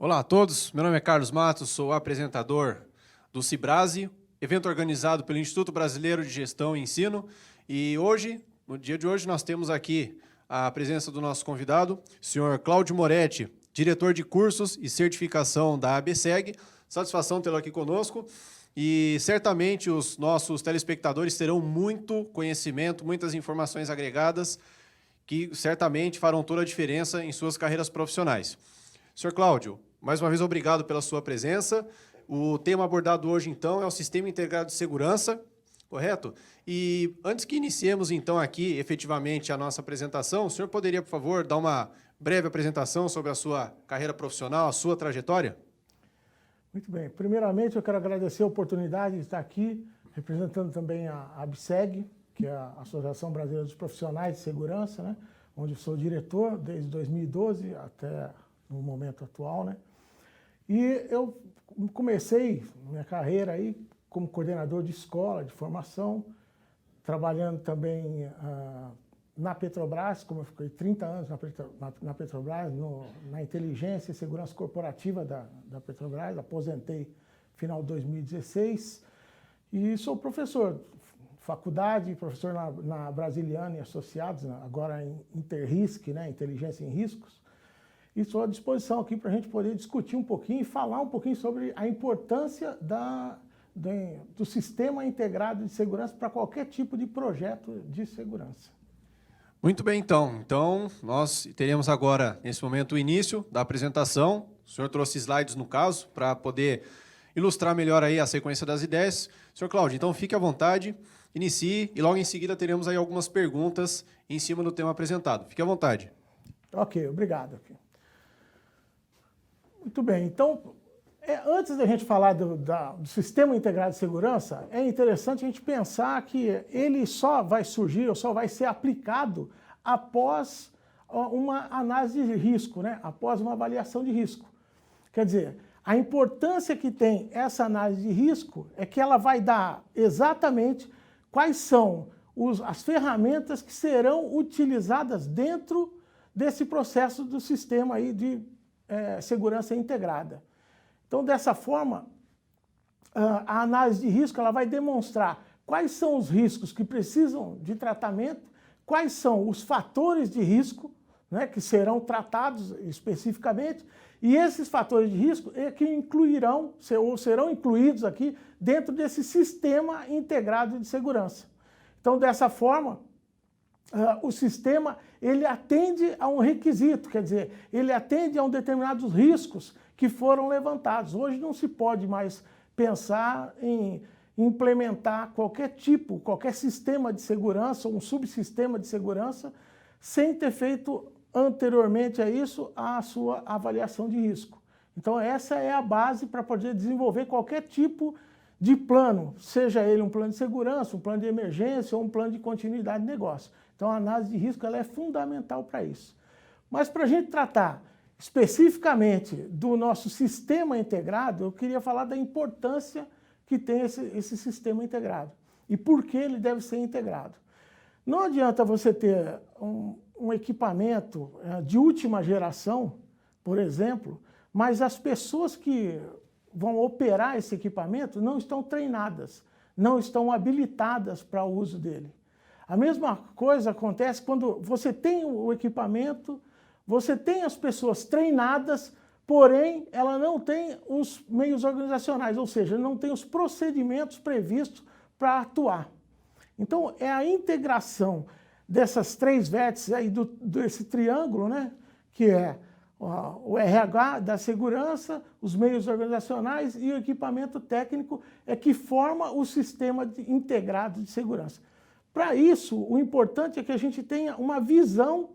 Olá a todos, meu nome é Carlos Matos, sou apresentador do Cibrase, evento organizado pelo Instituto Brasileiro de Gestão e Ensino, e hoje, no dia de hoje, nós temos aqui a presença do nosso convidado, o senhor Cláudio Moretti, diretor de cursos e certificação da ABSEG. Satisfação tê-lo aqui conosco, e certamente os nossos telespectadores terão muito conhecimento, muitas informações agregadas, que certamente farão toda a diferença em suas carreiras profissionais. Senhor Cláudio, mais uma vez, obrigado pela sua presença. O tema abordado hoje, então, é o Sistema Integrado de Segurança, correto? E antes que iniciemos, então, aqui, efetivamente, a nossa apresentação, o senhor poderia, por favor, dar uma breve apresentação sobre a sua carreira profissional, a sua trajetória? Muito bem. Primeiramente, eu quero agradecer a oportunidade de estar aqui, representando também a ABSEG, que é a Associação Brasileira dos Profissionais de Segurança, né? Onde eu sou diretor desde 2012 até no momento atual, né? E eu comecei minha carreira aí como coordenador de escola, de formação, trabalhando também na Petrobras, como eu fiquei 30 anos na Petrobras, na inteligência e segurança corporativa da Petrobras, aposentei no final de 2016, e sou professor, faculdade, professor na Brasiliana e Associados, agora em Interrisc, né, Inteligência em Riscos. E estou à disposição aqui para a gente poder discutir um pouquinho e falar um pouquinho sobre a importância do sistema integrado de segurança para qualquer tipo de projeto de segurança. Muito bem, então. Então, nós teremos agora, nesse momento, o início da apresentação. O senhor trouxe slides, no caso, para poder ilustrar melhor aí a sequência das ideias. Senhor Cláudio, então fique à vontade, inicie e logo em seguida teremos aí algumas perguntas em cima do tema apresentado. Fique à vontade. Ok, obrigado. Muito bem, então, antes da gente falar do Sistema Integrado de Segurança, é interessante a gente pensar que ele só vai surgir ou só vai ser aplicado após uma análise de risco, né? Após uma avaliação de risco. Quer dizer, a importância que tem essa análise de risco é que ela vai dar exatamente quais são as ferramentas que serão utilizadas dentro desse processo do sistema aí de segurança integrada. Então, dessa forma, a análise de risco ela vai demonstrar quais são os riscos que precisam de tratamento, quais são os fatores de risco, né, que serão tratados especificamente, e esses fatores de risco é que incluirão, ou serão incluídos aqui dentro desse sistema integrado de segurança. Então, dessa forma, o sistema ele atende a um requisito, quer dizer, ele atende a determinados riscos que foram levantados. Hoje não se pode mais pensar em implementar qualquer sistema de segurança, ou um subsistema de segurança, sem ter feito anteriormente a isso a sua avaliação de risco. Então essa é a base para poder desenvolver qualquer tipo de plano, seja ele um plano de segurança, um plano de emergência ou um plano de continuidade de negócio. Então a análise de risco ela é fundamental para isso. Mas para a gente tratar especificamente do nosso sistema integrado, eu queria falar da importância que tem esse sistema integrado e por que ele deve ser integrado. Não adianta você ter um equipamento de última geração, por exemplo, mas as pessoas que vão operar esse equipamento não estão treinadas, não estão habilitadas para o uso dele. A mesma coisa acontece quando você tem o equipamento, você tem as pessoas treinadas, porém ela não tem os meios organizacionais, ou seja, não tem os procedimentos previstos para atuar. Então é a integração dessas três vértices aí desse triângulo, né, que é o RH da segurança, os meios organizacionais e o equipamento técnico é que forma o sistema integrado de segurança. Para isso, o importante é que a gente tenha uma visão,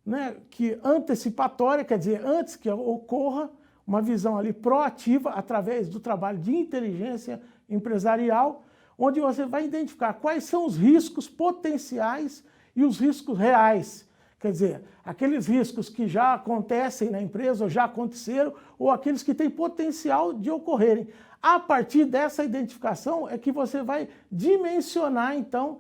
né, antecipatória, quer dizer, antes que ocorra, uma visão ali proativa através do trabalho de inteligência empresarial, onde você vai identificar quais são os riscos potenciais e os riscos reais. Quer dizer, aqueles riscos que já acontecem na empresa, ou já aconteceram, ou aqueles que têm potencial de ocorrerem. A partir dessa identificação é que você vai dimensionar, então,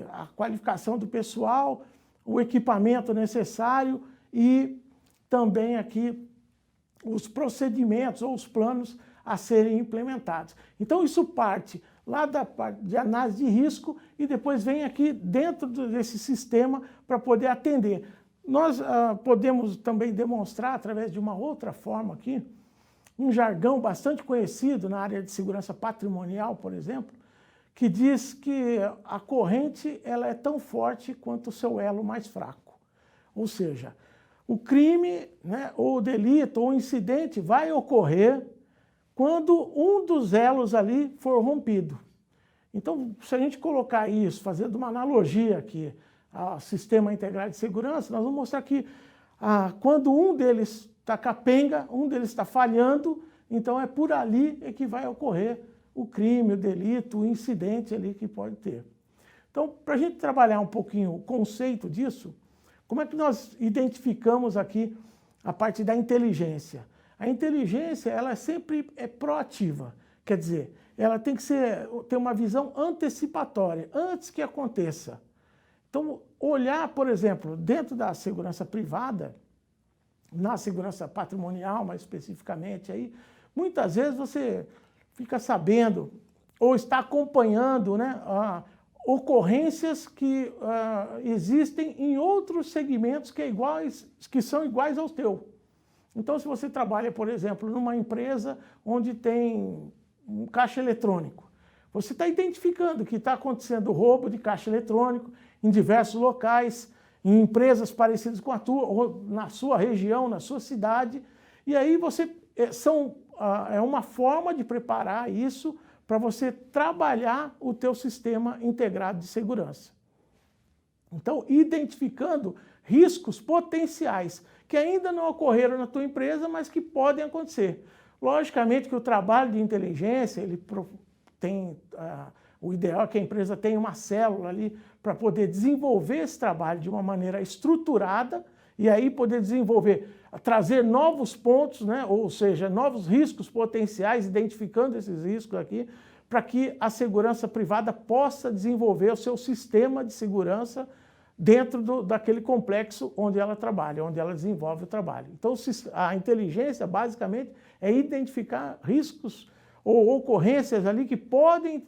a qualificação do pessoal, o equipamento necessário e também aqui os procedimentos ou os planos a serem implementados. Então, isso parte lá da parte de análise de risco e depois vem aqui dentro desse sistema para poder atender. Nós podemos também demonstrar, através de uma outra forma aqui, um jargão bastante conhecido na área de segurança patrimonial, por exemplo, que diz que a corrente ela é tão forte quanto o seu elo mais fraco. Ou seja, o crime, né, ou o delito, ou o incidente vai ocorrer quando um dos elos ali for rompido. Então, se a gente colocar isso, fazendo uma analogia aqui ao sistema integrado de segurança, nós vamos mostrar que quando um deles está capenga, um deles está falhando, então é por ali que vai ocorrer o crime, o delito, o incidente ali que pode ter. Então, para a gente trabalhar um pouquinho o conceito disso, como é que nós identificamos aqui a parte da inteligência? A inteligência, ela sempre é proativa, quer dizer, ela tem que ter uma visão antecipatória, antes que aconteça. Então, olhar, por exemplo, dentro da segurança privada, na segurança patrimonial, mais especificamente, aí, muitas vezes você fica sabendo ou está acompanhando, né, ocorrências que existem em outros segmentos que são iguais ao teu. Então, se você trabalha, por exemplo, numa empresa onde tem um caixa eletrônico, você está identificando que está acontecendo roubo de caixa eletrônico em diversos locais, em empresas parecidas com a tua, ou na sua região, na sua cidade, e aí é uma forma de preparar isso para você trabalhar o teu sistema integrado de segurança. Então, identificando riscos potenciais que ainda não ocorreram na tua empresa, mas que podem acontecer. Logicamente que o trabalho de inteligência, ele tem, o ideal é que a empresa tenha uma célula ali para poder desenvolver esse trabalho de uma maneira estruturada e aí poder desenvolver, trazer novos pontos, né? Ou seja, novos riscos potenciais, identificando esses riscos aqui, para que a segurança privada possa desenvolver o seu sistema de segurança dentro daquele complexo onde ela trabalha, onde ela desenvolve o trabalho. Então, a inteligência, basicamente, é identificar riscos ou ocorrências ali que podem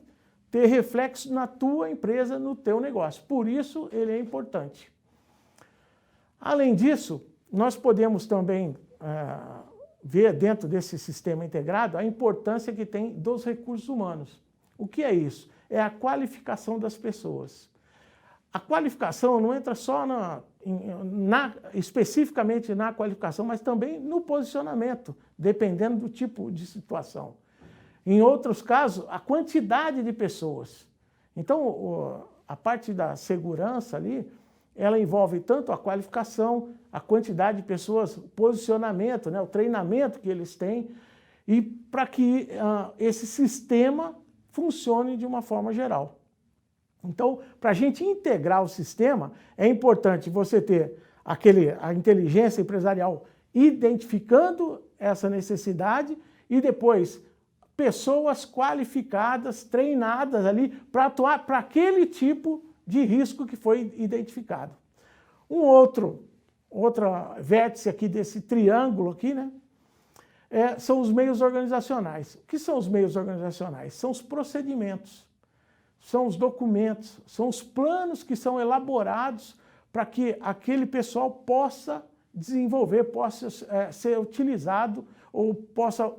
ter reflexo na tua empresa, no teu negócio. Por isso, ele é importante. Além disso, nós podemos também ver dentro desse sistema integrado a importância que tem dos recursos humanos. O que é isso? É a qualificação das pessoas. A qualificação não entra só especificamente na qualificação, mas também no posicionamento, dependendo do tipo de situação. Em outros casos, a quantidade de pessoas. Então, a parte da segurança ali, ela envolve tanto a qualificação, a quantidade de pessoas, o posicionamento, né, o treinamento que eles têm, e para que esse sistema funcione de uma forma geral. Então, para a gente integrar o sistema, é importante você ter a inteligência empresarial identificando essa necessidade e depois pessoas qualificadas, treinadas ali para atuar para aquele tipo de risco que foi identificado. Outro vértice aqui desse triângulo aqui, né, são os meios organizacionais. O que são os meios organizacionais? São os procedimentos, são os documentos, são os planos que são elaborados para que aquele pessoal possa desenvolver, possa ser utilizado ou possa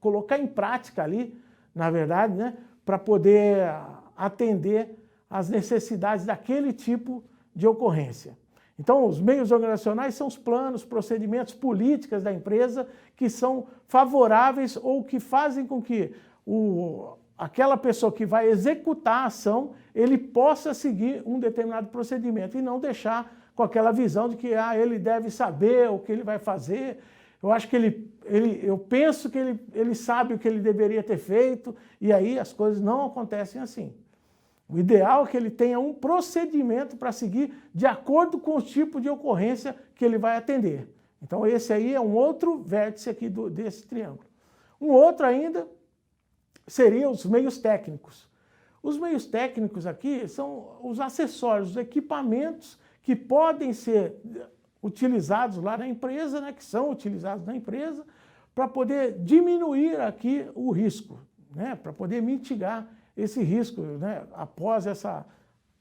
colocar em prática ali, na verdade, né, para poder atender às necessidades daquele tipo de ocorrência. Então, os meios organizacionais são os planos, procedimentos, políticas da empresa que são favoráveis ou que fazem com que aquela pessoa que vai executar a ação, ele possa seguir um determinado procedimento e não deixar com aquela visão de que ele deve saber o que ele vai fazer. Eu acho que eu penso que ele sabe o que ele deveria ter feito e aí as coisas não acontecem assim. O ideal é que ele tenha um procedimento para seguir de acordo com o tipo de ocorrência que ele vai atender. Então esse aí é um outro vértice aqui desse triângulo. Um outro ainda seriam os meios técnicos. Os meios técnicos aqui são os acessórios, os equipamentos que podem ser utilizados lá na empresa, né, que são utilizados na empresa, para poder diminuir aqui o risco, né, para poder mitigar esse risco, né, após essa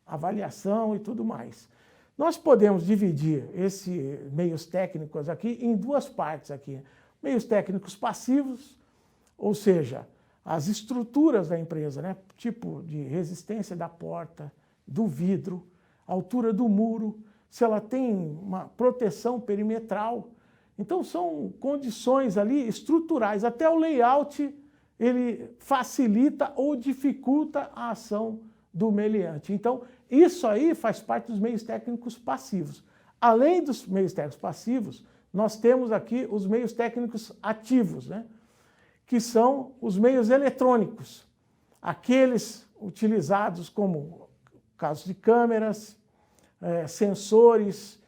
avaliação e tudo mais. Nós podemos dividir esses meios técnicos aqui em duas partes aqui. Meios técnicos passivos, ou seja, as estruturas da empresa, né, tipo de resistência da porta, do vidro, altura do muro, se ela tem uma proteção perimetral. Então são condições ali estruturais. Até o layout ele facilita ou dificulta a ação do meliante. Então isso aí faz parte dos meios técnicos passivos. Além dos meios técnicos passivos, nós temos aqui os meios técnicos ativos, né? Que são os meios eletrônicos, aqueles utilizados como casos de câmeras, sensores,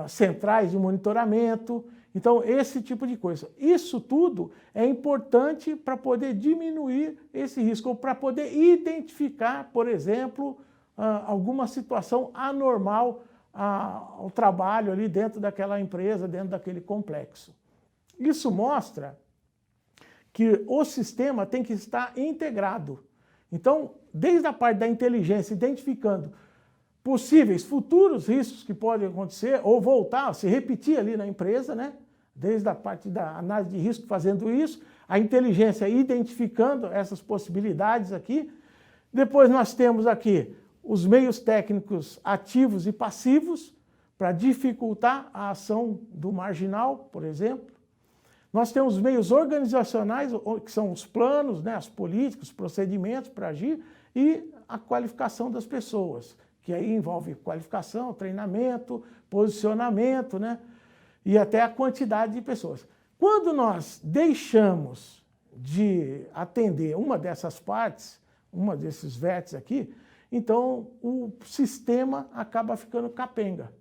centrais de monitoramento. Então, esse tipo de coisa. Isso tudo é importante para poder diminuir esse risco, ou para poder identificar, por exemplo, alguma situação anormal ao trabalho ali dentro daquela empresa, dentro daquele complexo. Isso mostra que o sistema tem que estar integrado. Então, desde a parte da inteligência, identificando possíveis futuros riscos que podem acontecer ou voltar, se repetir ali na empresa, né? Desde a parte da análise de risco fazendo isso, a inteligência identificando essas possibilidades aqui. Depois nós temos aqui os meios técnicos ativos e passivos para dificultar a ação do marginal, por exemplo. Nós temos os meios organizacionais, que são os planos, né, as políticas, os procedimentos para agir, e a qualificação das pessoas, que aí envolve qualificação, treinamento, posicionamento, né, e até a quantidade de pessoas. Quando nós deixamos de atender uma dessas partes, uma desses vértices aqui, então o sistema acaba ficando capenga.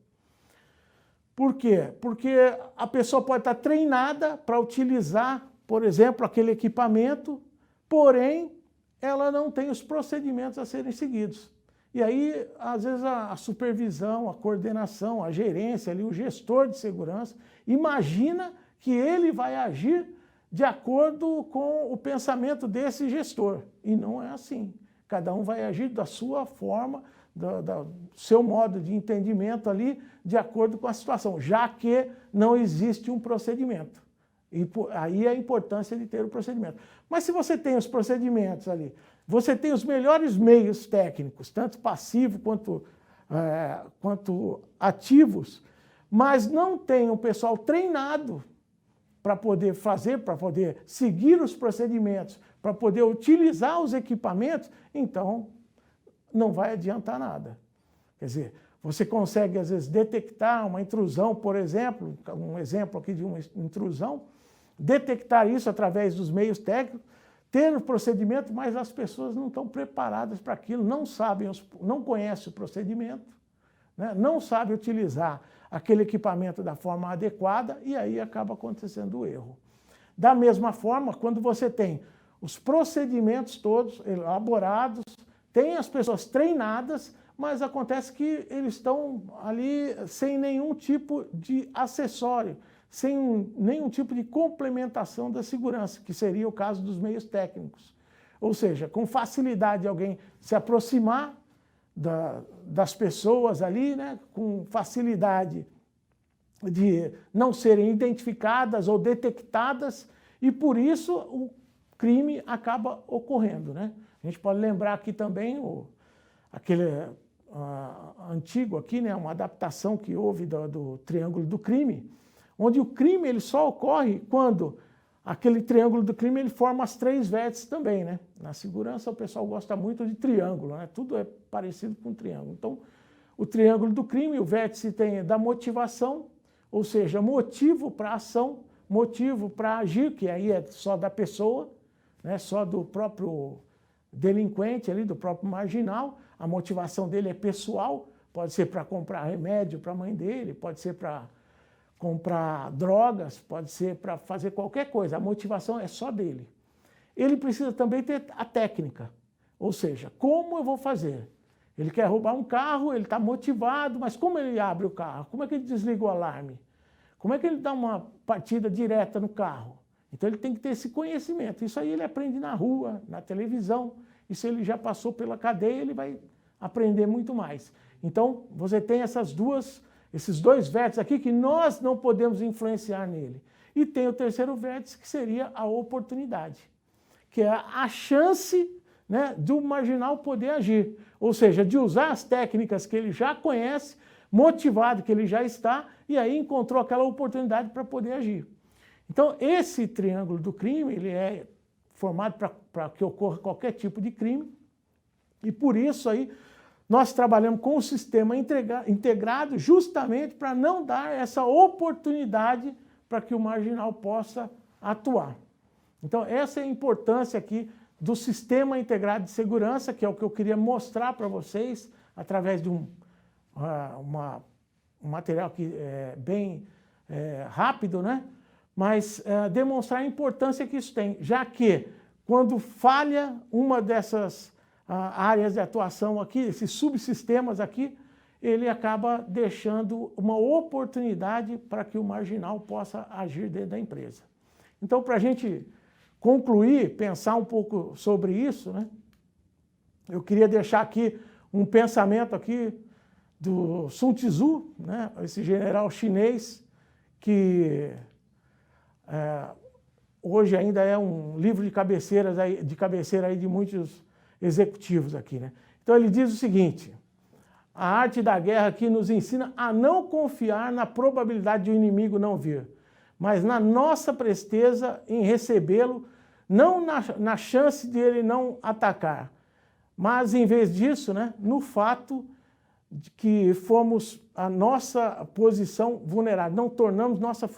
Por quê? Porque a pessoa pode estar treinada para utilizar, por exemplo, aquele equipamento, porém, ela não tem os procedimentos a serem seguidos. E aí, às vezes, a supervisão, a coordenação, a gerência, ali, o gestor de segurança, imagina que ele vai agir de acordo com o pensamento desse gestor. E não é assim. Cada um vai agir da sua forma, do seu modo de entendimento ali, de acordo com a situação, já que não existe um procedimento. E aí a importância de ter o procedimento. Mas se você tem os procedimentos ali, você tem os melhores meios técnicos, tanto passivos quanto ativos, mas não tem um pessoal treinado para poder fazer, para poder seguir os procedimentos, para poder utilizar os equipamentos, então não vai adiantar nada. Quer dizer, você consegue, às vezes, detectar uma intrusão, por exemplo, um exemplo aqui de uma intrusão, detectar isso através dos meios técnicos, ter o procedimento, mas as pessoas não estão preparadas para aquilo, não sabem, não conhecem o procedimento, né? Não sabem utilizar aquele equipamento da forma adequada e aí acaba acontecendo o erro. Da mesma forma, quando você tem os procedimentos todos elaborados, tem as pessoas treinadas, mas acontece que eles estão ali sem nenhum tipo de acessório, sem nenhum tipo de complementação da segurança, que seria o caso dos meios técnicos. Ou seja, com facilidade alguém se aproximar das pessoas ali, né, com facilidade de não serem identificadas ou detectadas, e por isso o crime acaba ocorrendo, né? A gente pode lembrar aqui também aquele antigo aqui, né, uma adaptação que houve do triângulo do crime, onde o crime ele só ocorre quando aquele triângulo do crime ele forma as três vértices também, né? Na segurança o pessoal gosta muito de triângulo, né? Tudo é parecido com triângulo. Então, o triângulo do crime, o vértice tem da motivação, ou seja, motivo para ação, motivo para agir, que aí é só da pessoa, né? Só do próprio delinquente ali, do próprio marginal. A motivação dele é pessoal, pode ser para comprar remédio para a mãe dele, pode ser para comprar drogas, pode ser para fazer qualquer coisa. A motivação é só dele. Ele precisa também ter a técnica, ou seja, como eu vou fazer? Ele quer roubar um carro, ele está motivado, mas como ele abre o carro? Como é que ele desliga o alarme? Como é que ele dá uma partida direta no carro? Então ele tem que ter esse conhecimento. Isso aí ele aprende na rua, na televisão. E se ele já passou pela cadeia, ele vai aprender muito mais. Então você tem esses dois vértices aqui que nós não podemos influenciar nele. E tem o terceiro vértice, que seria a oportunidade, que é a chance, né, do marginal poder agir. Ou seja, de usar as técnicas que ele já conhece, motivado que ele já está, e aí encontrou aquela oportunidade para poder agir. Então, esse triângulo do crime, ele é formado para que ocorra qualquer tipo de crime, e por isso aí nós trabalhamos com o sistema integrado justamente para não dar essa oportunidade para que o marginal possa atuar. Então, essa é a importância aqui do sistema integrado de segurança, que é o que eu queria mostrar para vocês, através de um material que é bem rápido, né? Mas demonstrar a importância que isso tem, já que quando falha uma dessas áreas de atuação aqui, esses subsistemas aqui, ele acaba deixando uma oportunidade para que o marginal possa agir dentro da empresa. Então, para a gente concluir, pensar um pouco sobre isso, né? Eu queria deixar aqui um pensamento aqui do Sun Tzu, né? Esse general chinês que hoje ainda é um livro de cabeceira aí de muitos executivos aqui, né? Então ele diz o seguinte: a arte da guerra aqui nos ensina a não confiar na probabilidade de o inimigo não vir, mas na nossa presteza em recebê-lo, não na chance de ele não atacar, mas em vez disso, né, no fato de que fomos a nossa posição vulnerável, não tornamos nossa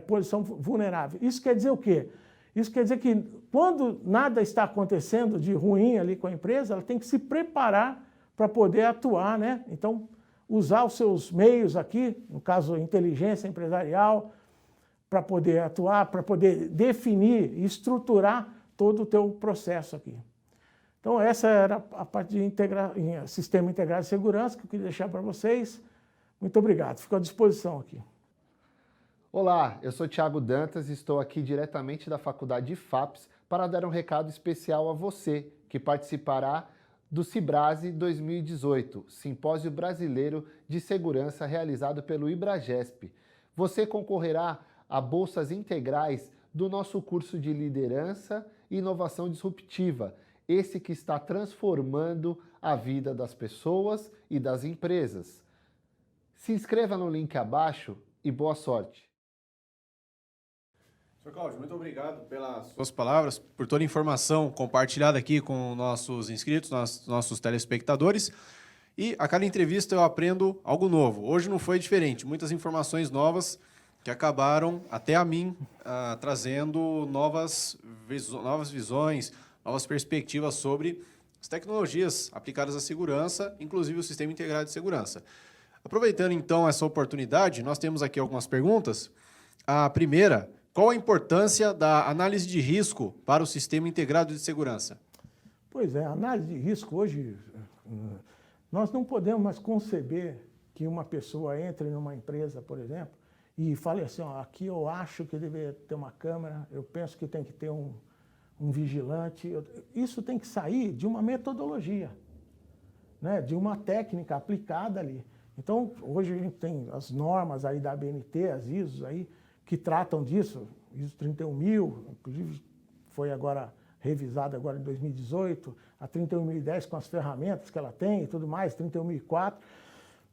posição vulnerável. Isso quer dizer o quê? Isso quer dizer que quando nada está acontecendo de ruim ali com a empresa, ela tem que se preparar para poder atuar, né? Então, usar os seus meios aqui, no caso, inteligência empresarial, para poder atuar, para poder definir e estruturar todo o teu processo aqui. Então, essa era a parte de sistema integrado de segurança que eu queria deixar para vocês. Muito obrigado. Fico à disposição aqui. Olá, eu sou Thiago Dantas e estou aqui diretamente da Faculdade IFAPS para dar um recado especial a você que participará do Cibrase 2018, Simpósio Brasileiro de Segurança realizado pelo IBRAGESP. Você concorrerá a bolsas integrais do nosso curso de Liderança e Inovação Disruptiva, esse que está transformando a vida das pessoas e das empresas. Se inscreva no link abaixo e boa sorte! Sr. Cláudio, muito obrigado pelas suas palavras, por toda a informação compartilhada aqui com nossos inscritos, nossos telespectadores. E a cada entrevista eu aprendo algo novo. Hoje não foi diferente, muitas informações novas que acabaram, até a mim, trazendo novas visões, novas perspectivas sobre as tecnologias aplicadas à segurança, inclusive o Sistema Integrado de Segurança. Aproveitando, então, essa oportunidade, nós temos aqui algumas perguntas. A primeira: qual a importância da análise de risco para o Sistema Integrado de Segurança? Pois é, a análise de risco hoje, nós não podemos mais conceber que uma pessoa entre numa empresa, por exemplo, e fale assim, ó, aqui eu acho que deveria ter uma câmera, eu penso que tem que ter um vigilante. Isso tem que sair de uma metodologia, né, de uma técnica aplicada ali. Então, hoje a gente tem as normas aí da ABNT, as ISOs aí, que tratam disso, ISO 31000, inclusive foi agora revisada agora em 2018, a 31010 com as ferramentas que ela tem e tudo mais, 31004.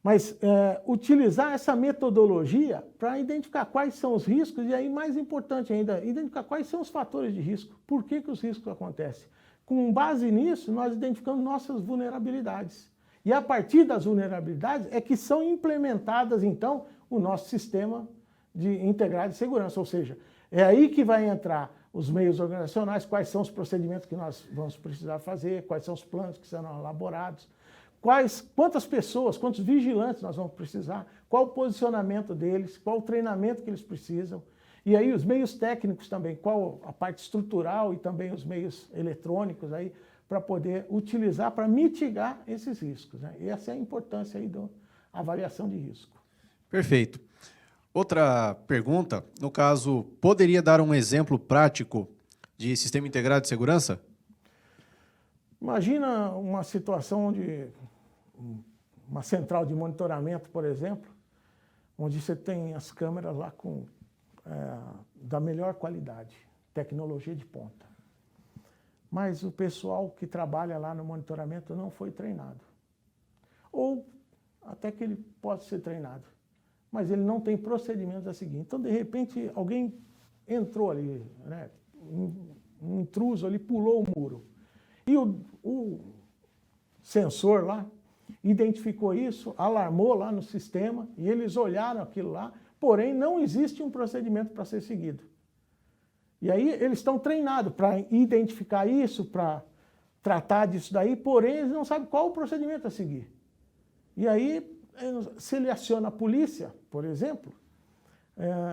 Mas utilizar essa metodologia para identificar quais são os riscos e aí, mais importante ainda, identificar quais são os fatores de risco, por que os riscos acontecem. Com base nisso, nós identificamos nossas vulnerabilidades. E a partir das vulnerabilidades é que são implementadas, então, o nosso sistema integrado de segurança, ou seja, é aí que vai entrar os meios organizacionais, quais são os procedimentos que nós vamos precisar fazer, quais são os planos que serão elaborados, quantas pessoas, quantos vigilantes nós vamos precisar, qual o posicionamento deles, qual o treinamento que eles precisam, e aí os meios técnicos também, qual a parte estrutural e também os meios eletrônicos aí para poder utilizar, para mitigar esses riscos, né? E essa é a importância aí da avaliação de risco. Perfeito. Outra pergunta, no caso, poderia dar um exemplo prático de sistema integrado de segurança? Imagina uma situação onde uma central de monitoramento, por exemplo, onde você tem as câmeras lá da melhor qualidade, tecnologia de ponta. Mas o pessoal que trabalha lá no monitoramento não foi treinado. Ou até que ele pode ser treinado, mas ele não tem procedimentos a seguir. Então, de repente, alguém entrou ali, né? Um intruso ali pulou o muro. E o sensor lá identificou isso, alarmou lá no sistema, e eles olharam aquilo lá, porém não existe um procedimento para ser seguido. E aí eles estão treinados para identificar isso, para tratar disso daí, porém eles não sabem qual o procedimento a seguir. E aí, se ele aciona a polícia, por exemplo,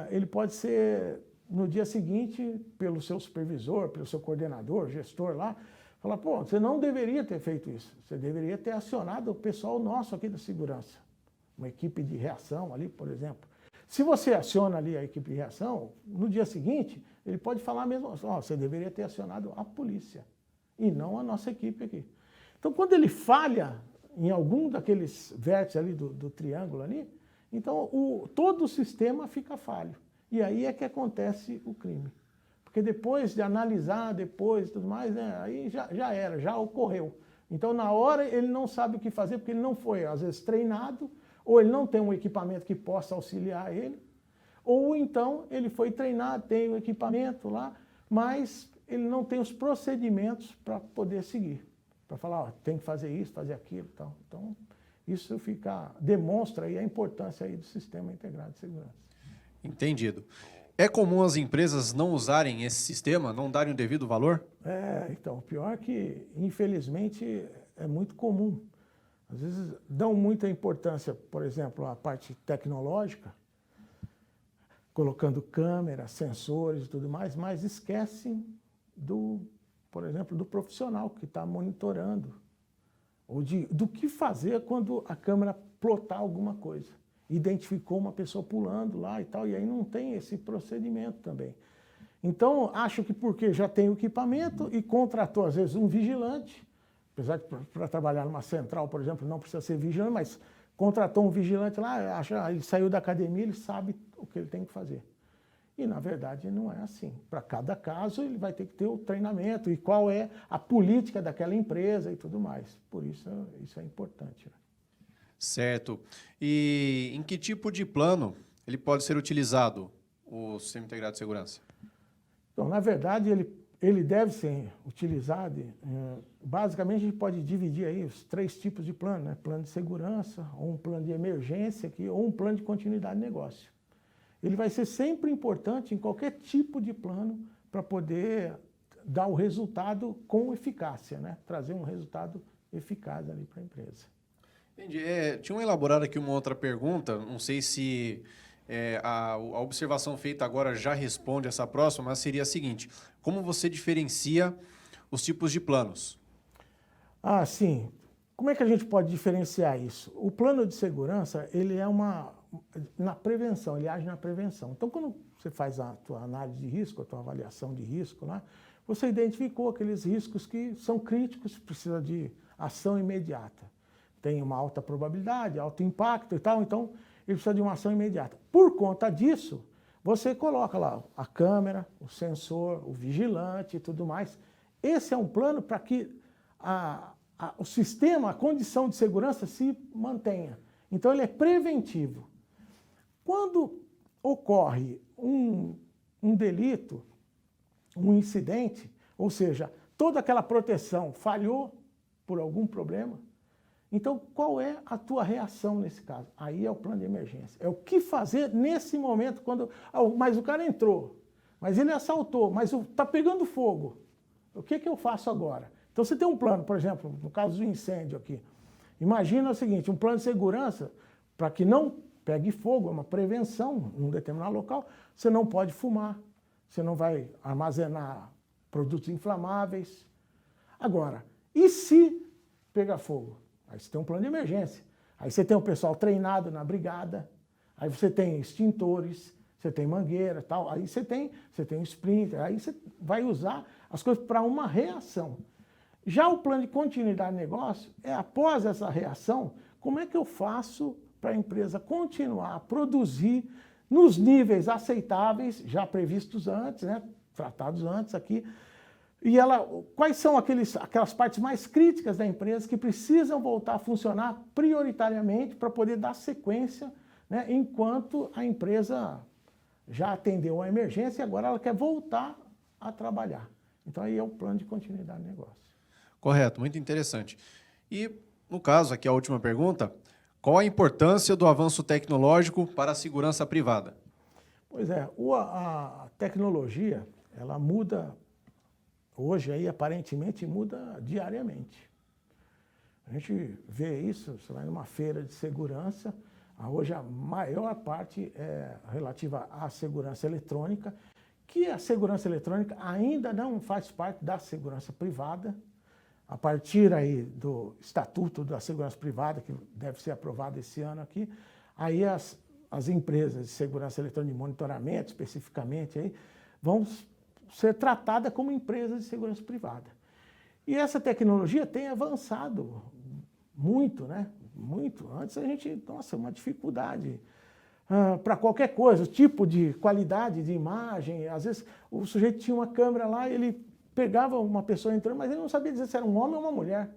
ele pode ser, no dia seguinte, pelo seu supervisor, pelo seu coordenador, gestor lá, falar, pô, você não deveria ter feito isso, você deveria ter acionado o pessoal nosso aqui da segurança, uma equipe de reação ali, por exemplo. Se você aciona ali a equipe de reação, no dia seguinte, ele pode falar mesmo, você deveria ter acionado a polícia e não a nossa equipe aqui. Então, quando ele falha em algum daqueles vértices ali do triângulo ali, então todo o sistema fica falho. E aí é que acontece o crime. Porque depois de analisar, depois e tudo mais, né, aí já era, já ocorreu. Então, na hora, ele não sabe o que fazer, porque ele não foi, às vezes, treinado, ou ele não tem um equipamento que possa auxiliar ele, ou então ele foi treinado, tem o equipamento lá, mas ele não tem os procedimentos para poder seguir. Para falar, tem que fazer isso, fazer aquilo e tal. Então, isso demonstra aí a importância aí do sistema integrado de segurança. Entendido. É comum as empresas não usarem esse sistema, não darem o devido valor? Então, o pior é que, infelizmente, é muito comum. Às vezes dão muita importância, por exemplo, à parte tecnológica, colocando câmeras, sensores e tudo mais, mas esquecem por exemplo, do profissional que está monitorando, ou do que fazer quando a câmera plotar alguma coisa. Identificou uma pessoa pulando lá e tal, e aí não tem esse procedimento também. Então, acho que porque já tem o equipamento e contratou, às vezes, um vigilante, apesar que para trabalhar numa central, por exemplo, não precisa ser vigilante, mas contratou um vigilante lá, ele saiu da academia, ele sabe o que ele tem que fazer. E, na verdade, não é assim. Para cada caso, ele vai ter que ter o treinamento e qual é a política daquela empresa e tudo mais. Por isso, isso é importante. Né? Certo. E em que tipo de plano ele pode ser utilizado, o Sistema Integrado de Segurança? Então, na verdade, ele deve ser utilizado, basicamente a gente pode dividir aí os 3 tipos de plano, né? Plano de segurança, ou um plano de emergência, aqui, ou um plano de continuidade de negócio. Ele vai ser sempre importante em qualquer tipo de plano para poder dar o resultado com eficácia, né? Trazer um resultado eficaz ali para a empresa. Entendi. Tinha elaborado aqui uma outra pergunta, não sei se a observação feita agora já responde essa próxima, mas seria a seguinte: como você diferencia os tipos de planos? Sim. Como é que a gente pode diferenciar isso? O plano de segurança, ele é na prevenção, ele age na prevenção. Então, quando você faz a tua análise de risco, a tua avaliação de risco lá, você identificou aqueles riscos que são críticos, precisa de ação imediata. Tem uma alta probabilidade, alto impacto e tal, então ele precisa de uma ação imediata. Por conta disso, você coloca lá a câmera, o sensor, o vigilante e tudo mais. Esse é um plano para que o sistema, a condição de segurança se mantenha. Então, ele é preventivo. Quando ocorre um delito, um incidente, ou seja, toda aquela proteção falhou por algum problema, então qual é a tua reação nesse caso? Aí é o plano de emergência. É o que fazer nesse momento, mas o cara entrou, mas ele assaltou, mas está pegando fogo. O que eu faço agora? Então você tem um plano, por exemplo, no caso do incêndio aqui. Imagina o seguinte, um plano de segurança para que não pegue fogo, é uma prevenção em um determinado local, você não pode fumar, você não vai armazenar produtos inflamáveis. Agora, E se pegar fogo? Aí você tem um plano de emergência. Aí você tem o pessoal treinado na brigada, aí você tem extintores, você tem mangueira, tal. Aí você tem um sprinter, aí você vai usar as coisas para uma reação. Já o plano de continuidade de negócio é após essa reação, como é que eu faço para a empresa continuar a produzir nos níveis aceitáveis, já previstos antes, né, tratados antes aqui, e quais são aquelas partes mais críticas da empresa que precisam voltar a funcionar prioritariamente para poder dar sequência, né, enquanto a empresa já atendeu a emergência e agora ela quer voltar a trabalhar. Então aí é o plano de continuidade do negócio. Correto, muito interessante. E, no caso, aqui a última pergunta, qual a importância do avanço tecnológico para a segurança privada? Pois é, a tecnologia, ela muda, hoje aí aparentemente muda diariamente. A gente vê isso, você vai numa feira de segurança, hoje a maior parte é relativa à segurança eletrônica, que a segurança eletrônica ainda não faz parte da segurança privada. A partir aí do Estatuto da Segurança Privada, que deve ser aprovado esse ano aqui, aí as empresas de segurança eletrônica de monitoramento, especificamente, aí, vão ser tratadas como empresas de segurança privada. E essa tecnologia tem avançado muito, né? Muito. Antes a gente, nossa, uma dificuldade para qualquer coisa, o tipo de qualidade de imagem, às vezes o sujeito tinha uma câmera lá e ele pegava uma pessoa entrando, mas ele não sabia dizer se era um homem ou uma mulher.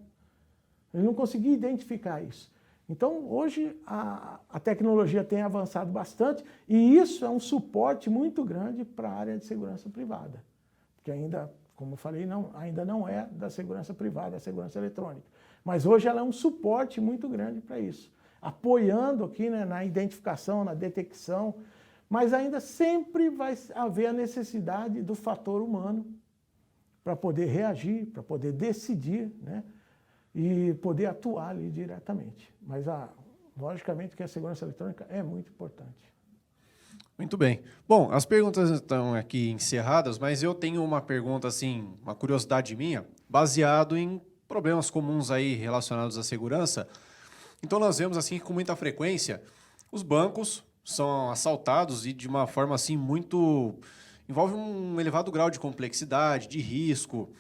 Ele não conseguia identificar isso. Então, hoje, a tecnologia tem avançado bastante e isso é um suporte muito grande para a área de segurança privada. Porque ainda, como eu falei, ainda não é da segurança privada, é segurança eletrônica. Mas hoje ela é um suporte muito grande para isso. Apoiando aqui, né, na identificação, na detecção, mas ainda sempre vai haver a necessidade do fator humano para poder reagir, para poder decidir, né, e poder atuar ali diretamente. Mas, logicamente, que a segurança eletrônica é muito importante. Muito bem. Bom, as perguntas estão aqui encerradas, mas eu tenho uma pergunta, assim, uma curiosidade minha, baseado em problemas comuns aí relacionados à segurança. Então, nós vemos, assim, com muita frequência, os bancos são assaltados e de uma forma, assim, muito... envolve um elevado grau de complexidade, de risco.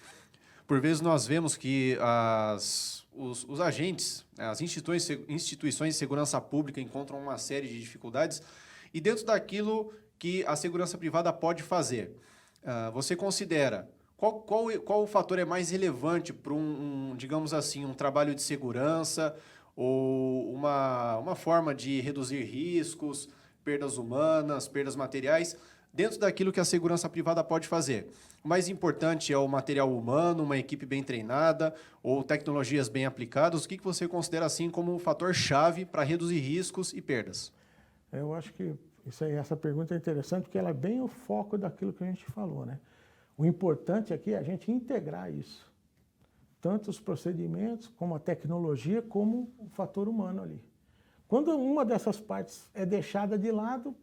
Por vezes nós vemos que os agentes, as instituições de segurança pública encontram uma série de dificuldades e dentro daquilo que a segurança privada pode fazer. Você considera qual o fator é mais relevante para digamos assim, um trabalho de segurança ou uma forma de reduzir riscos, perdas humanas, perdas materiais, dentro daquilo que a segurança privada pode fazer? O mais importante é o material humano, uma equipe bem treinada ou tecnologias bem aplicadas. O que você considera assim como um fator-chave para reduzir riscos e perdas? Eu acho que essa pergunta é interessante porque ela é bem o foco daquilo que a gente falou, né? O importante aqui é a gente integrar isso. Tanto os procedimentos, como a tecnologia, como o fator humano ali. Quando uma dessas partes é deixada de lado,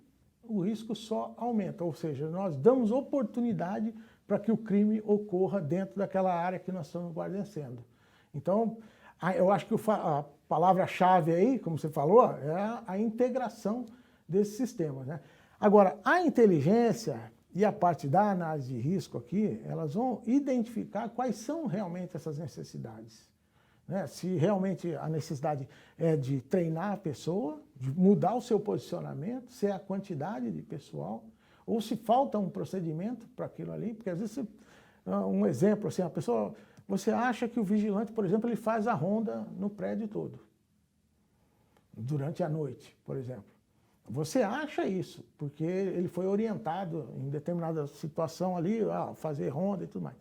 o risco só aumenta, ou seja, nós damos oportunidade para que o crime ocorra dentro daquela área que nós estamos guarnecendo. Então, eu acho que a palavra-chave aí, como você falou, é a integração desses sistemas, né? Agora, a inteligência e a parte da análise de risco aqui, elas vão identificar quais são realmente essas necessidades. Né? Se realmente a necessidade é de treinar a pessoa, de mudar o seu posicionamento, se é a quantidade de pessoal, ou se falta um procedimento para aquilo ali, porque às vezes, um exemplo, assim, a pessoa, você acha que o vigilante, por exemplo, ele faz a ronda no prédio todo, durante a noite, por exemplo. Você acha isso, porque ele foi orientado em determinada situação ali, a fazer ronda e tudo mais.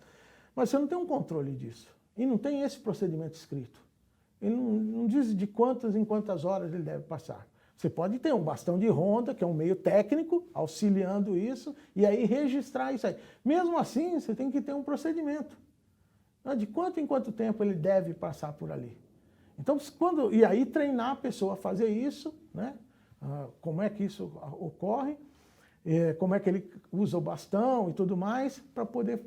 Mas você não tem um controle disso. E não tem esse procedimento escrito. Ele não diz de quantas em quantas horas ele deve passar. Você pode ter um bastão de ronda, que é um meio técnico, auxiliando isso, e aí registrar isso aí. Mesmo assim, você tem que ter um procedimento. De quanto em quanto tempo ele deve passar por ali. Então, e aí treinar a pessoa a fazer isso, né? Como é que isso ocorre, como é que ele usa o bastão e tudo mais, para poder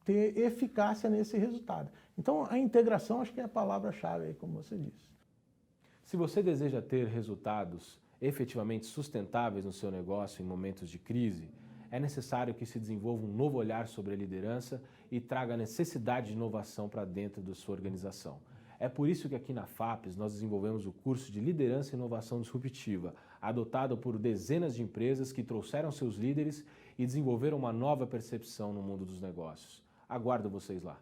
ter eficácia nesse resultado. Então, a integração acho que é a palavra-chave aí, como você disse. Se você deseja ter resultados efetivamente sustentáveis no seu negócio em momentos de crise, é necessário que se desenvolva um novo olhar sobre a liderança e traga a necessidade de inovação para dentro da sua organização. É por isso que aqui na FAPES nós desenvolvemos o curso de Liderança e Inovação Disruptiva, adotado por dezenas de empresas que trouxeram seus líderes e desenvolveram uma nova percepção no mundo dos negócios. Aguardo vocês lá.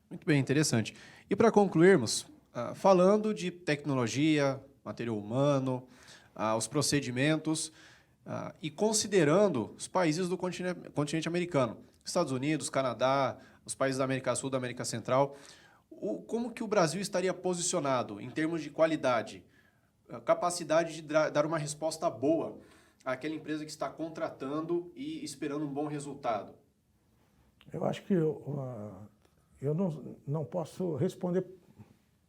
Muito bem, interessante. E para concluirmos, falando de tecnologia, material humano, os procedimentos e considerando os países do continente americano, Estados Unidos, Canadá, os países da América Sul, da América Central, como que o Brasil estaria posicionado em termos de qualidade, capacidade de dar uma resposta boa àquela empresa que está contratando e esperando um bom resultado? Eu acho que eu não posso responder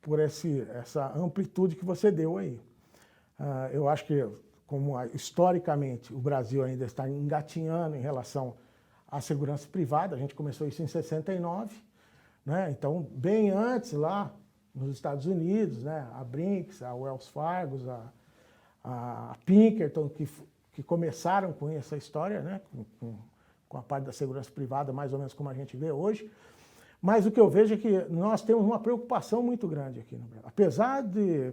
por essa amplitude que você deu aí. Eu acho que, como historicamente o Brasil ainda está engatinhando em relação à segurança privada, a gente começou isso em 69, né? Então, bem antes lá nos Estados Unidos, né? A Brinks, a Wells Fargo, a Pinkerton, que começaram com essa história, né? Com a parte da segurança privada, mais ou menos como a gente vê hoje. Mas o que eu vejo é que nós temos uma preocupação muito grande aqui no Brasil. Apesar de,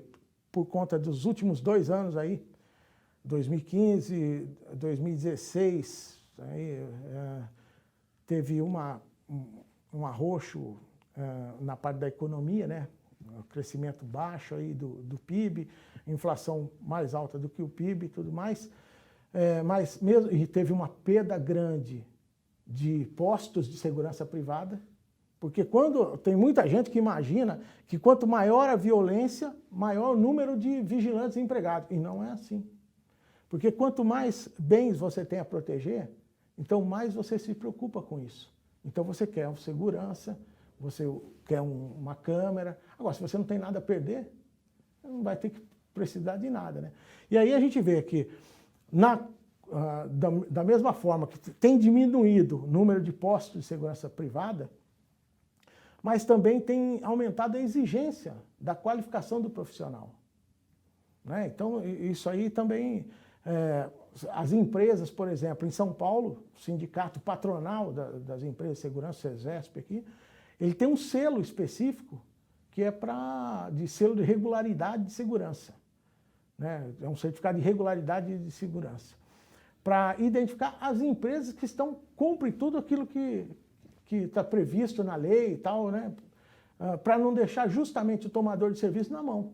por conta dos últimos 2 anos aí, 2015, 2016, aí, teve um arroxo na parte da economia, né? Um crescimento baixo aí do PIB, inflação mais alta do que o PIB e tudo mais. Mas mesmo, e teve uma perda grande de postos de segurança privada, porque tem muita gente que imagina que quanto maior a violência, maior o número de vigilantes empregados. E não é assim. Porque quanto mais bens você tem a proteger, então mais você se preocupa com isso. Então você quer uma segurança, você quer uma câmera. Agora, se você não tem nada a perder, não vai ter que precisar de nada, né? E aí a gente vê que, da mesma forma que tem diminuído o número de postos de segurança privada, mas também tem aumentado a exigência da qualificação do profissional, né? Então, isso aí também, as empresas, por exemplo, em São Paulo, o sindicato patronal das empresas de segurança, o SESESP aqui, ele tem um selo específico que é de selo de regularidade de segurança, né? É um certificado de regularidade de segurança, para identificar as empresas que cumprem tudo aquilo que está previsto na lei e tal, né? Para não deixar justamente o tomador de serviço na mão.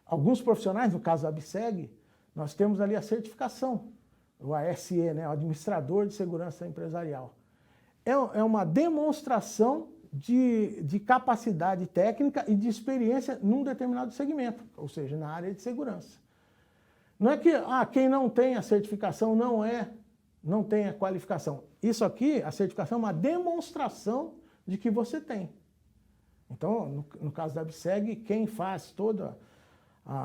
Alguns profissionais, no caso da ABSEG, nós temos ali a certificação, o ASE, né? O Administrador de Segurança Empresarial. É uma demonstração de capacidade técnica e de experiência num determinado segmento, ou seja, na área de segurança. Não é que quem não tem a certificação não tem a qualificação. Isso aqui, a certificação é uma demonstração de que você tem. Então, no caso da ABSEG, quem faz todo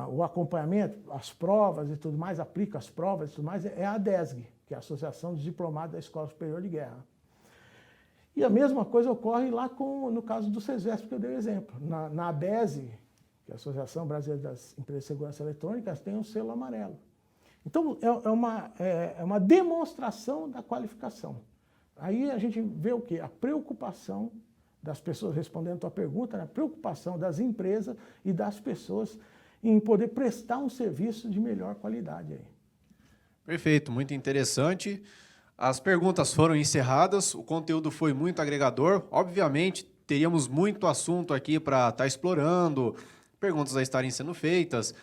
o acompanhamento, as provas e tudo mais, aplica as provas e tudo mais, é a ADESG, que é a Associação dos Diplomados da Escola Superior de Guerra. E a mesma coisa ocorre lá no caso do SESESP, que eu dei o exemplo. Na ABESE, que é a Associação Brasileira das Empresas de Segurança Eletrônica, tem um selo amarelo. Então, é uma demonstração da qualificação. Aí a gente vê o quê? A preocupação das pessoas, respondendo a tua pergunta, né? A preocupação das empresas e das pessoas em poder prestar um serviço de melhor qualidade aí. Perfeito, muito interessante. As perguntas foram encerradas, o conteúdo foi muito agregador. Obviamente, teríamos muito assunto aqui para estar explorando, perguntas a estarem sendo feitas.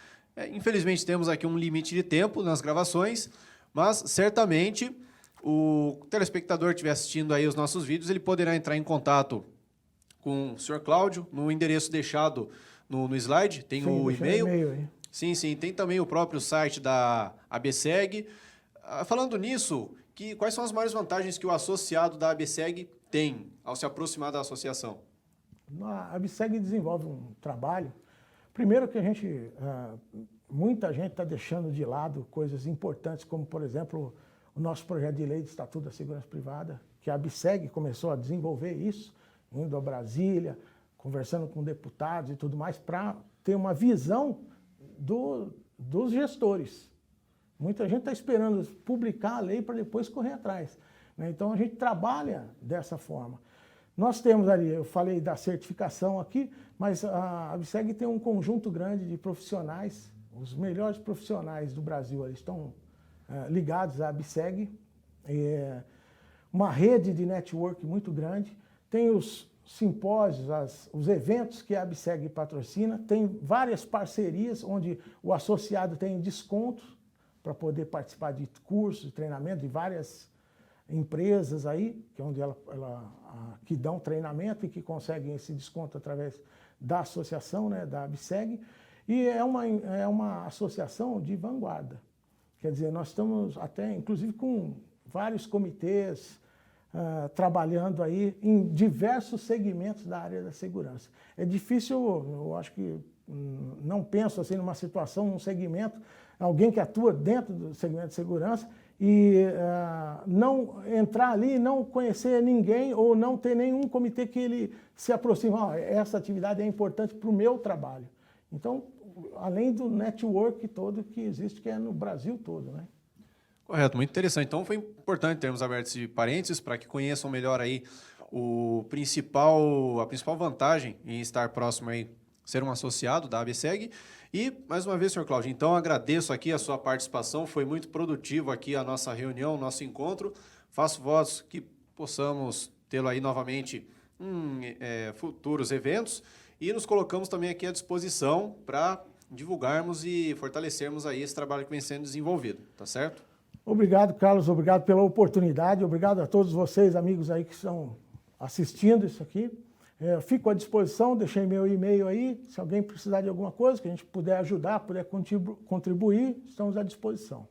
Infelizmente, temos aqui um limite de tempo nas gravações, mas certamente o telespectador que estiver assistindo aí os nossos vídeos, ele poderá entrar em contato com o Sr. Cláudio no endereço deixado no slide, tem Sim, o e-mail. Aí. Sim, tem também o próprio site da ABSEG. Falando nisso, quais são as maiores vantagens que o associado da ABSEG tem ao se aproximar da associação? A ABSEG desenvolve um trabalho. Primeiro que muita gente está deixando de lado coisas importantes, como, por exemplo, o nosso projeto de lei de Estatuto da Segurança Privada, que a ABSEG começou a desenvolver isso, indo a Brasília, conversando com deputados e tudo mais, para ter uma visão dos gestores. Muita gente está esperando publicar a lei para depois correr atrás, né? Então a gente trabalha dessa forma. Nós temos ali, eu falei da certificação aqui, mas a ABSEG tem um conjunto grande de profissionais, os melhores profissionais do Brasil ali estão ligados à ABSEG, uma rede de network muito grande, tem os simpósios, os eventos que a ABSEG patrocina, tem várias parcerias onde o associado tem desconto para poder participar de cursos, de treinamento de várias empresas aí, que é onde que dão treinamento e que conseguem esse desconto através da associação, né, da ABSEG, e é uma associação de vanguarda. Quer dizer, nós estamos até, inclusive, com vários comitês trabalhando aí em diversos segmentos da área da segurança. É difícil, eu acho que não penso assim numa situação, num segmento, alguém que atua dentro do segmento de segurança e não entrar ali e não conhecer ninguém ou não ter nenhum comitê que ele se aproxime. Essa atividade é importante para o meu trabalho. Então, além do network todo que existe, que é no Brasil todo, né? Correto, muito interessante. Então foi importante termos aberto esse parênteses para que conheçam melhor aí a principal vantagem em estar próximo aí, ser um associado da ABSEG. E, mais uma vez, senhor Cláudio, então agradeço aqui a sua participação, foi muito produtivo aqui a nossa reunião, nosso encontro. Faço votos que possamos tê-lo aí novamente em futuros eventos e nos colocamos também aqui à disposição para divulgarmos e fortalecermos aí esse trabalho que vem sendo desenvolvido, tá certo? Obrigado, Carlos, obrigado pela oportunidade, obrigado a todos vocês, amigos aí que estão assistindo isso aqui. Fico à disposição, deixei meu e-mail aí, se alguém precisar de alguma coisa, que a gente puder ajudar, puder contribuir, estamos à disposição.